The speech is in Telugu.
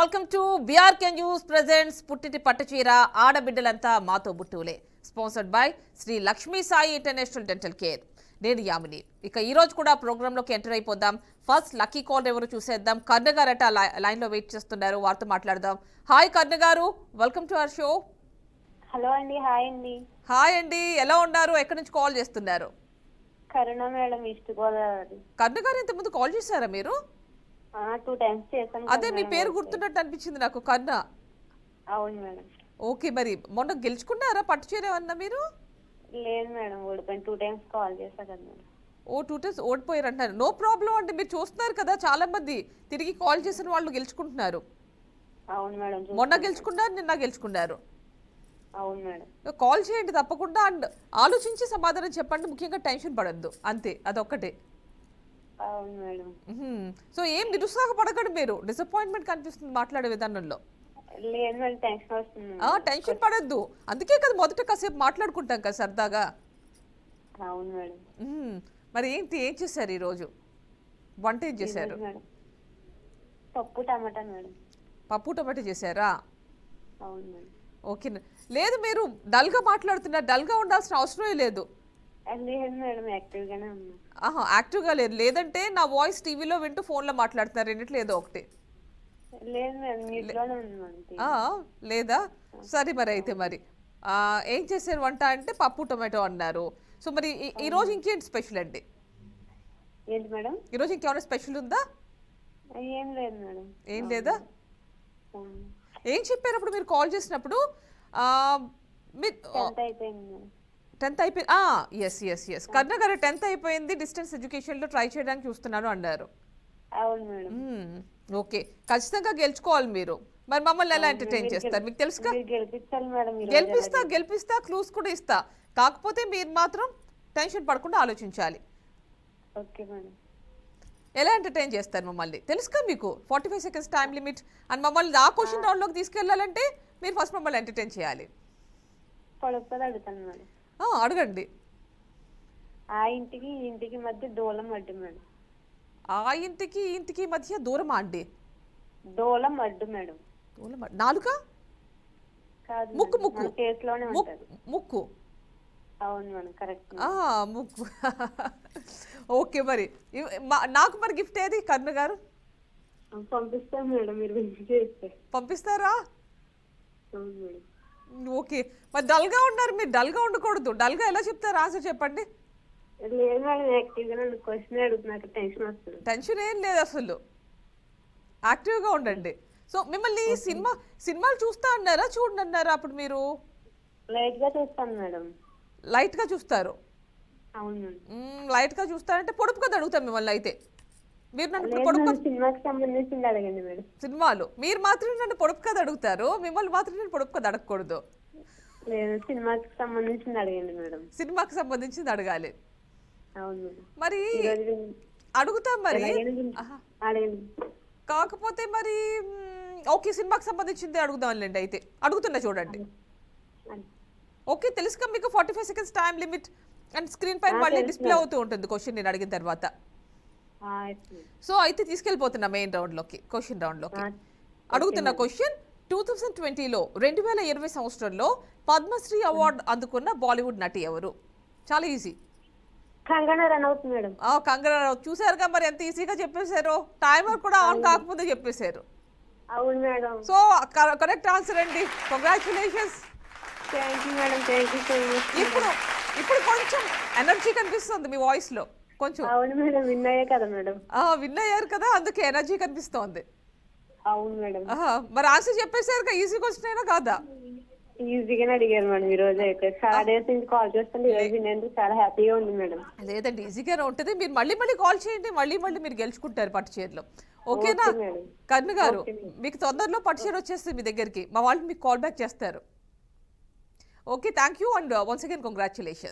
Welcome to BRK news presents పుట్టింటి పట్టుచీర ఆడబిడ్డలంతా మాతో బుట్టువులే. Sponsored by Sri Lakshmi Sai international dental care. నేను యామిని. ఇక ఈ రోజు కూడా ప్రోగ్రాంలోకి ఎంటర్ అయిపోదాం. ఫస్ట్ లక్కీ కాల్ ఎవరు చూసేద్దాం. కర్ణ గారట లైన్లో వెయిట్ చేస్తున్నారు, వారితో మాట్లాడదాం. హాయ్ కర్ణ గారు, welcome to our show. Hello అండి. హాయ్ అండి. హాయ్ అండి, ఎలా ఉన్నారు? ఎక్కడి నుంచి కాల్ చేస్తున్నారు? కరుణ మేడం, ఈస్ట్ గోదావరి. కర్ణ గారు ఇంతకుముందు కాల్ చేశారా మీరు? 2 times చేశాను. అదే మీ పేరు గుర్తున్నట్టు అనిపించింది నాకు, కర్ణ. అవును మేడం. ఓకే, మరి మొన్న గెలుచుకున్నారా పట్టుచీర ఏమన్నా మీరు? లేదు మేడం, ఓడిపోయింది. 2 times కాల్ చేశా కదా మేడం. 2 times ఓడిపోయారు అంటారు. నో ప్రాబ్లం అండి, మీరు చూస్తున్నారు కదా చాలా మంది తిరిగి కాల్ చేసిన వాళ్ళు గెలుచుకుంటున్నారు. అవును మేడం. మొన్న గెలుచుకున్నారు, నిన్న గెలుచుకున్నారు. అవును మేడం. కాల్ చేయండి తప్పకుండా, అండ్ ఆలోచించి సమాధానం చెప్పండి. ముఖ్యంగా టెన్షన్ పడద్దు, అంతే, అదొక్కటే. అవును మేడం. సో ఏం నిరుత్సాహపడకండి, మీరు డిసప్పాయింట్మెంట్ కనిపిస్తుంది మాట్లాడే విధానంలో. లేదు మేడం, టెన్షన్ వస్తుంది. టెన్షన్ పడద్దు, అందుకే కదా మొదట కాసేపు మాట్లాడుకుంటాం కదా సరదాగా. అవును మేడం. మరి ఏంటి, ఏం చేశారు ఈరోజు? వంట ఏం చేశారు? పప్పు టమాటా మేడం. పప్పు టమాటా చేశారా? అవును మేడం. ఓకే, లేదు మీరు డల్గా మాట్లాడుతున్నారు. డల్గా ఉండాల్సిన అవసరమే లేదు. లేదు మేడం, యాక్టివ్గానే ఉన్నా. యాక్టివ్గా లేదు, లేదంటే నా వాయిస్ టీవీలో వింటూ ఫోన్లో మాట్లాడుతున్నారు, రెండిట్లో ఏదో ఒకటి. లేదు మేడం, మీట్లోనే ఉన్నా. లేదా? సరే, మరి అయితే మరి ఏం చేశారు వంట అంటే పప్పు టొమాటో అన్నారు. సో మరి ఈరోజు ఇంకేంటి స్పెషల్ అండి? ఏంటి మేడం? ఈరోజు ఇంకేమైనా స్పెషల్ ఉందా? ఏం లేదు మేడం. ఏం లేదా? ఏం చెప్పారు అప్పుడు మీరు కాల్ చేసినప్పుడు? 10th అయిపోయింది. ఎస్ కర్ణ గారు 10th అయిపోయింది, డిస్టెన్స్ ఎడ్యుకేషన్లో ట్రై చేయడానికి చూస్తున్నాను అన్నారు. అవును మేడం. ఓకే, ఖచ్చితంగా గెలుచుకోవాలి మీరు. మరి మమ్మల్ని ఎలా ఎంటర్టైన్ చేస్తారు మీకు తెలుసుగా. గెలిపిస్తా, క్లూస్ కూడా ఇస్తా. కాకపోతే మీరు మాత్రం టెన్షన్ పడకుండా ఆలోచించాలి. Okay madam. ఎలా ఎంటర్టైన్ చేస్తారు మమ్మల్ని తెలుసుగా మీకు. 45 seconds టైం లిమిట్. అండ్ మమ్మల్ని ఆ క్వశ్చన్ రౌండ్లోకి తీసుకెళ్ళాలంటే మీరు ఫస్ట్ మమ్మల్ని ఎంటర్టైన్ చేయాలి. అడగండి. ఆ ఇంటికి ఈ ఇంటికి మధ్య దూలం అడ్డు మేడం. ఆ ఇంటికి ఈ ఇంటికి మధ్య దూరమా అండి? దూలం అడ్డు మేడం. నాలుక? ముక్కు. ముక్కు. అవును మేడం, కరెక్ట్. ముక్కు. ఓకే, మరి నాకు మరి గిఫ్ట్ ఏది కర్ణ గారు? పంపిస్తాను మేడం, మీరు పంపిస్తారా? అవును మేడం. ఓకే, మరి డల్గా ఉన్నారు మీరు. డల్గా ఉండకూడదు. డల్గా ఎలా చెప్తారు? ఆన్సర్ చెప్పండి. లేదు మేడం, యాక్టివ్గా క్వశ్చన్ అడుగుతున్నారు, టెన్షన్ వస్తుంది. టెన్షన్ ఏం లేదు అసలు, యాక్టివ్గా ఉండండి. సో మిమ్మల్ని సినిమాలు చూస్తా అన్నారా, చూడండి అన్నారా? అప్పుడు మీరు లైట్గా చూస్తాను మేడం. లైట్గా చూస్తారు? అవును మేడం. లైట్గా చూస్తారంటే పొడుపు కదా అడుగుతాం మిమ్మల్ని. అయితే మీరు నన్ను సినిమాకి సంబంధించింది అడగండి మేడం. సినిమాలు మీరు మాత్రమే నన్ను పొడుపు కథ అడుగుతారు, మిమ్మల్ని మాత్రం నేను పొడుపు కథ అడగకూడదు. లేదు, సినిమాకి సంబంధించింది అడగండి మేడం. సినిమాకి సంబంధించింది అడగాలి. అవును మేడం. మరి అడుగుతాం మరి. కాకపోతే మరి ఓకే, సినిమాకి సంబంధించింది అడుగుదాంలేండి. అయితే అడుగుతున్నా చూడండి. ఓకే, తెలుసుగా మీకు 45 seconds time limit. And screen పైన మళ్ళీ డిస్ప్లే అవుతూ ఉంటుంది క్వశ్చన్ నేను అడిగిన తర్వాత. సో అయితే తీసుకెళ్ళిపోతున్నా మెయిన్ రౌండ్లోకి, క్వశ్చన్ రౌండ్లోకి. అడుగుతున్న క్వశ్చన్, 2020లో 2020 సంవత్సరంలో పద్మశ్రీ అవార్డు అందుకున్న బాలీవుడ్ నటి ఎవరు? చాలా ఈజీ. కంగనా రనౌత్ మేడం. కంగనా రనౌత్. చూసారుగా మరి ఎంత ఈజీగా చెప్పేశారు. టైమర్ కూడా ఆన్ కాకముందే చెప్పేశారు. అవును మేడం. సో కరెక్ట్ ఆన్సర్ అండి, congratulations. Thank you madam, thank you so much. ఇప్పుడు కొంచెం ఎనర్జీ కనిపిస్తుంది మీ వాయిస్ లో కొంచెం. అవును మేడం, విన్ అయ్యా కదా మేడం. విన్ అయ్యారు కదా, అందుకే ఎనర్జీ కనిపిస్తోంది. అవును మేడం. మరి ఆన్సర్ చెప్పేశారు, ఈజీ క్వశ్చన్ అయినా కాదా? ఈజీగానే అడిగారు మేడం. ఈ రోజు అయితే చాలా డేస్ నుంచి కాల్ చేస్తుంటే ఈ రోజు వినేందుకు చాలా హ్యాపీగా ఉంది మేడం. లేదండి, ఈజీగానే ఉంటుంది. మీరు మళ్ళీ కాల్ చేయండి, మళ్ళీ మీరు గెలుచుకుంటారు పట్టు చీరలో. ఓకేనా కర్ణ గారు? మీకు తొందరలో పట్టు చీర వచ్చేస్తుంది మీ దగ్గరికి. మా వాళ్ళు మీకు కాల్ బ్యాక్ చేస్తారు. Okay, thank you and once again congratulations.